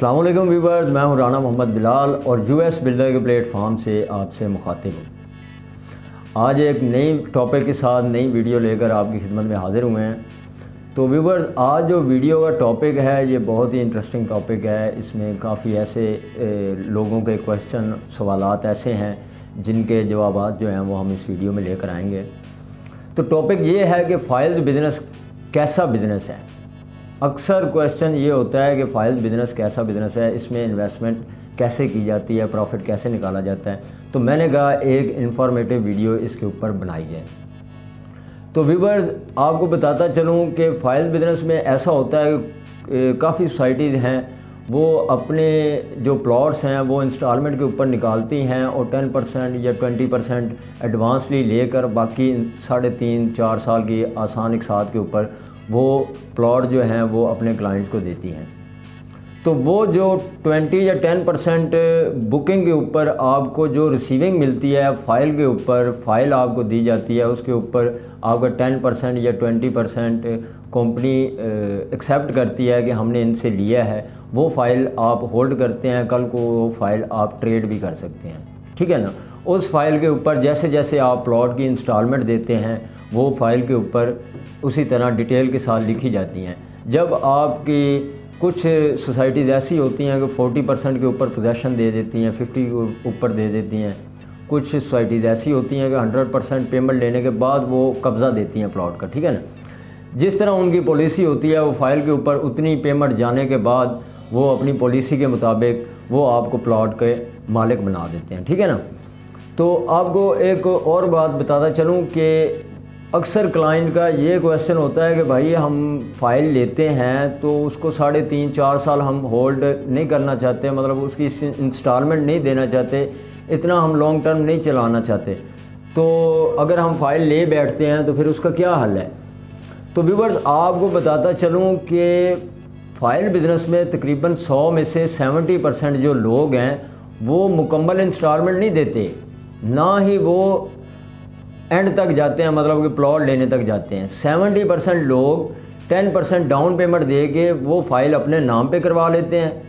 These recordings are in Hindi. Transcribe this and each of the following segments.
अस्सलाम वालेकुम व्यूअर्स, मैं हूं राना मोहम्मद बिलाल और यूएस बिल्डर के प्लेटफॉर्म से आपसे मुखातिब हूं। आज एक नई टॉपिक के साथ नई वीडियो लेकर आपकी खिदमत में हाज़िर हुए हैं। तो व्यूअर्स, आज जो वीडियो का टॉपिक है ये बहुत ही इंटरेस्टिंग टॉपिक है। इसमें काफ़ी ऐसे लोगों के क्वेश्चन सवालात ऐसे हैं जिनके जवाबात जो हैं वो हम इस वीडियो में लेकर आएंगे। तो टॉपिक ये है कि फ़ाइल्स बिज़नेस कैसा बिज़नेस है। अक्सर क्वेश्चन ये होता है कि फ़ाइल बिज़नेस कैसा बिज़नेस है, इसमें इन्वेस्टमेंट कैसे की जाती है, प्रॉफिट कैसे निकाला जाता है। तो मैंने कहा एक इन्फॉर्मेटिव वीडियो इसके ऊपर बनाई है। तो व्यूअर्स, आपको बताता चलूँ कि फ़ाइल बिज़नेस में ऐसा होता है कि काफ़ी सोसाइटीज़ हैं वो अपने जो प्लॉट्स हैं वो इंस्टॉलमेंट के ऊपर निकालती हैं और 10% या 20% एडवांसली लेकर बाकी 3.5-4 साल की आसान एक साथ के ऊपर वो प्लॉट जो हैं वो अपने क्लाइंट्स को देती हैं। तो वो जो 20 या 10% बुकिंग के ऊपर आपको जो रिसीविंग मिलती है फ़ाइल के ऊपर, फ़ाइल आपको दी जाती है, उसके ऊपर आपका 10% या 20% कंपनी एक्सेप्ट करती है कि हमने इनसे लिया है। वो फ़ाइल आप होल्ड करते हैं, कल को वो फ़ाइल आप ट्रेड भी कर सकते हैं, ठीक है ना। उस फाइल के ऊपर जैसे जैसे आप प्लॉट की इंस्टॉलमेंट देते हैं वो फ़ाइल के ऊपर उसी तरह डिटेल के साथ लिखी जाती हैं। जब आपकी कुछ सोसाइटीज़ ऐसी होती हैं कि 40% के ऊपर पोजेसन दे देती हैं, 50 के ऊपर दे देती हैं। कुछ सोसाइटीज़ ऐसी होती हैं कि 100% पेमेंट लेने के बाद वो कब्ज़ा देती हैं प्लॉट का, ठीक है ना। जिस तरह उनकी पॉलिसी होती है वो फ़ाइल के ऊपर उतनी पेमेंट जाने के बाद वो अपनी पॉलिसी के मुताबिक वो आपको प्लॉट के मालिक बना देते हैं, ठीक है ना। तो आपको एक और बात बताता चलूँ कि अक्सर क्लाइंट का ये क्वेश्चन होता है कि भाई हम फ़ाइल लेते हैं तो उसको 3.5-4 साल हम होल्ड नहीं करना चाहते, मतलब उसकी इंस्टॉलमेंट नहीं देना चाहते, इतना हम लॉन्ग टर्म नहीं चलाना चाहते। तो अगर हम फ़ाइल ले बैठते हैं तो फिर उसका क्या हल है। तो व्यूअर्स, आपको बताता चलूँ कि फ़ाइल बिज़नेस में तकरीबन 100 में से 70% जो लोग हैं वो मुकम्मल इंस्टॉलमेंट नहीं देते, ना ही वो एंड तक जाते हैं, मतलब कि प्लॉट लेने तक जाते हैं। 70% लोग 10% डाउन पेमेंट दे के वो फ़ाइल अपने नाम पे करवा लेते हैं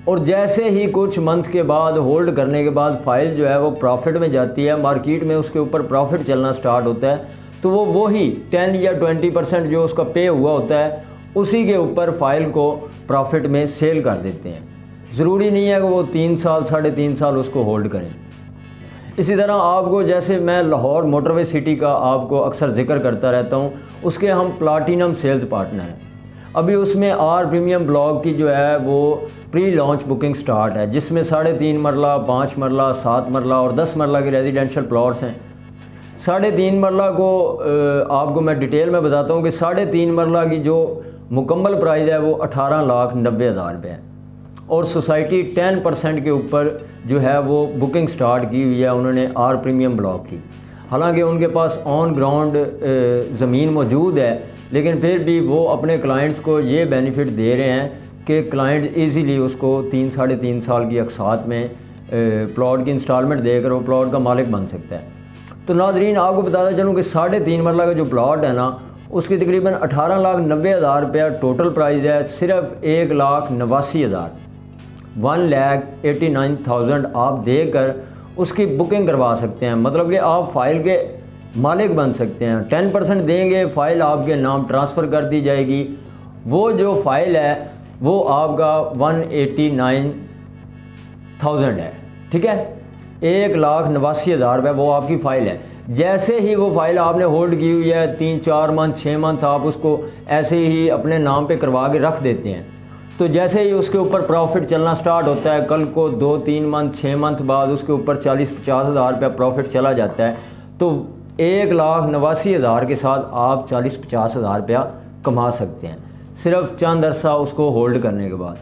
और जैसे ही कुछ मंथ के बाद होल्ड करने के बाद फ़ाइल जो है वो प्रॉफिट में जाती है, मार्केट में उसके ऊपर प्रॉफिट चलना स्टार्ट होता है, तो वो वही 10 या 20% जो उसका पे हुआ होता है उसी के ऊपर फ़ाइल को प्रॉफिट में सेल कर देते हैं। ज़रूरी नहीं है कि वो 3 साल 3.5 साल उसको होल्ड करें। इसी तरह आपको, जैसे मैं लाहौर मोटरवे सिटी का आपको अक्सर जिक्र करता रहता हूँ, उसके हम प्लाटीनम सेल्स पार्टनर हैं। अभी उसमें आर प्रीमियम ब्लॉक की जो है वो प्री लॉन्च बुकिंग स्टार्ट है, जिसमें 3.5 मरला, 5 मरला, 7 मरला और 10 मरला के रेजिडेंशियल प्लॉट्स हैं। 3.5 मरला को आपको मैं डिटेल में बताता हूँ कि 3.5 मरला की जो मुकम्मल प्राइस है वो 18,90,000 रुपये है और सोसाइटी 10% के ऊपर जो है वो बुकिंग स्टार्ट की हुई है उन्होंने आर प्रीमियम ब्लॉक की। हालांकि उनके पास ऑन ग्राउंड ज़मीन मौजूद है, लेकिन फिर भी वो अपने क्लाइंट्स को ये बेनिफिट दे रहे हैं कि क्लाइंट इजीली उसको 3-3.5 साल की अकसात में प्लॉट की इंस्टॉलमेंट देकर वो प्लॉट का मालिक बन सकता है। तो नाज़रीन, आपको बताता चलूँ कि 3.5 मरला का जो प्लॉट है ना उसकी तकरीबन 18,90,000 रुपया टोटल प्राइस है। सिर्फ 1,89,000 1,89,000 आप देकर उसकी बुकिंग करवा सकते हैं, मतलब कि आप फ़ाइल के मालिक बन सकते हैं। 10% देंगे, फ़ाइल आपके नाम ट्रांसफ़र कर दी जाएगी। वो जो फ़ाइल है वो आपका 1,89,000 है, ठीक है। 1,89,000 रुपये वो आपकी फ़ाइल है। जैसे ही वो फ़ाइल आपने होल्ड की हुई है 3-4 मंथ 6 मंथ आप उसको ऐसे ही अपने नाम पे करवा के रख देते हैं, तो जैसे ही उसके ऊपर प्रॉफिट चलना स्टार्ट होता है, कल को 2-3 मंथ 6 मंथ बाद उसके ऊपर 40-50 हज़ार रुपया प्रॉफिट चला जाता है, तो 1,89,000 के साथ आप 40-50 हज़ार रुपया कमा सकते हैं सिर्फ चंद अरसा उसको होल्ड करने के बाद।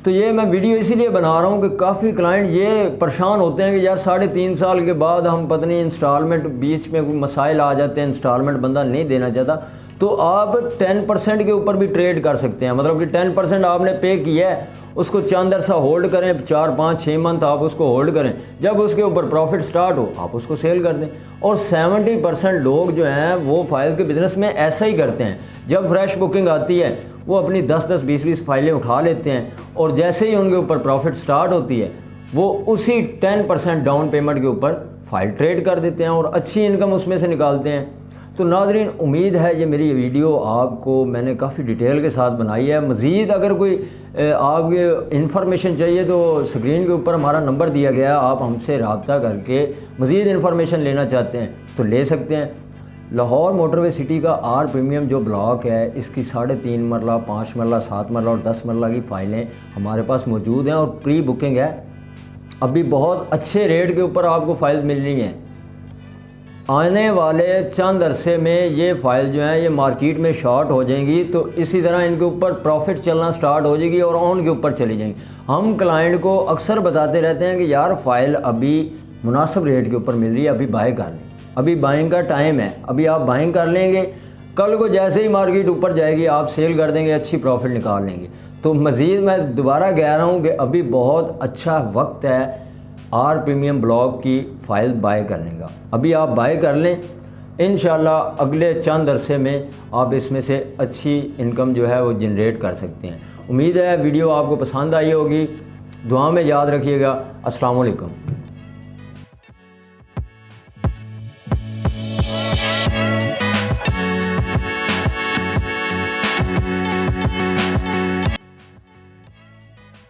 तो ये मैं वीडियो इसीलिए बना रहा हूँ कि काफ़ी क्लाइंट ये परेशान होते हैं कि यार 3.5 साल के बाद हम पता नहीं इंस्टॉलमेंट, बीच में कोई मसाइल आ जाते हैं, इंस्टॉलमेंट बंदा नहीं देना चाहता, तो आप 10% के ऊपर भी ट्रेड कर सकते हैं। मतलब कि 10% आपने पे किया है, उसको चंद अरसा होल्ड करें, 4-5-6 मंथ आप उसको होल्ड करें, जब उसके ऊपर प्रॉफिट स्टार्ट हो आप उसको सेल कर दें। और 70% लोग जो हैं वो फाइल के बिज़नेस में ऐसा ही करते हैं। जब फ्रेश बुकिंग आती है वो अपनी 10-10 20-20 फाइलें उठा लेते हैं और जैसे ही उनके ऊपर प्रॉफिट स्टार्ट होती है वो उसी 10% डाउन पेमेंट के ऊपर फाइल ट्रेड कर देते हैं और अच्छी इनकम उसमें से निकालते हैं। तो नाज़रीन, उम्मीद है ये मेरी वीडियो आपको मैंने काफ़ी डिटेल के साथ बनाई है। मज़ीद अगर कोई आपके इंफॉर्मेशन चाहिए तो स्क्रीन के ऊपर हमारा नंबर दिया गया है, आप हमसे रब्ता करके मज़ीद इंफॉर्मेशन लेना चाहते हैं तो ले सकते हैं। लाहौर मोटरवे सिटी का आर प्रीमियम जो ब्लॉक है, इसकी 3.5 मरला, 5 मरला, 7 मरला और 10 मरला की फ़ाइलें हमारे पास मौजूद हैं और प्री बुकिंग है। अभी बहुत अच्छे रेट के ऊपर आपको फ़ाइल मिल रही हैं। आने वाले चंद अरसे में ये फ़ाइल जो है ये मार्केट में शॉर्ट हो जाएंगी, तो इसी तरह इनके ऊपर प्रॉफिट चलना स्टार्ट हो जाएगी और ऑन के ऊपर चली जाएंगी। हम क्लाइंट को अक्सर बताते रहते हैं कि यार फ़ाइल अभी मुनासिब रेट के ऊपर मिल रही है, अभी बाय कर लें, अभी बाइंग का टाइम है, अभी आप बाइंग कर लेंगे, कल को जैसे ही मार्केट ऊपर जाएगी आप सेल कर देंगे, अच्छी प्रॉफिट निकाल लेंगे। तो मज़ीद मैं दोबारा कह रहा हूँ कि अभी बहुत अच्छा वक्त है आर प्रीमियम ब्लॉक की फ़ाइल बाय करने का। अभी आप बाय कर लें, इंशाल्लाह अगले चंद अरसे में आप इसमें से अच्छी इनकम जो है वो जनरेट कर सकते हैं। उम्मीद है वीडियो आपको पसंद आई होगी। दुआ में याद रखिएगा। अस्सलाम वालेकुम।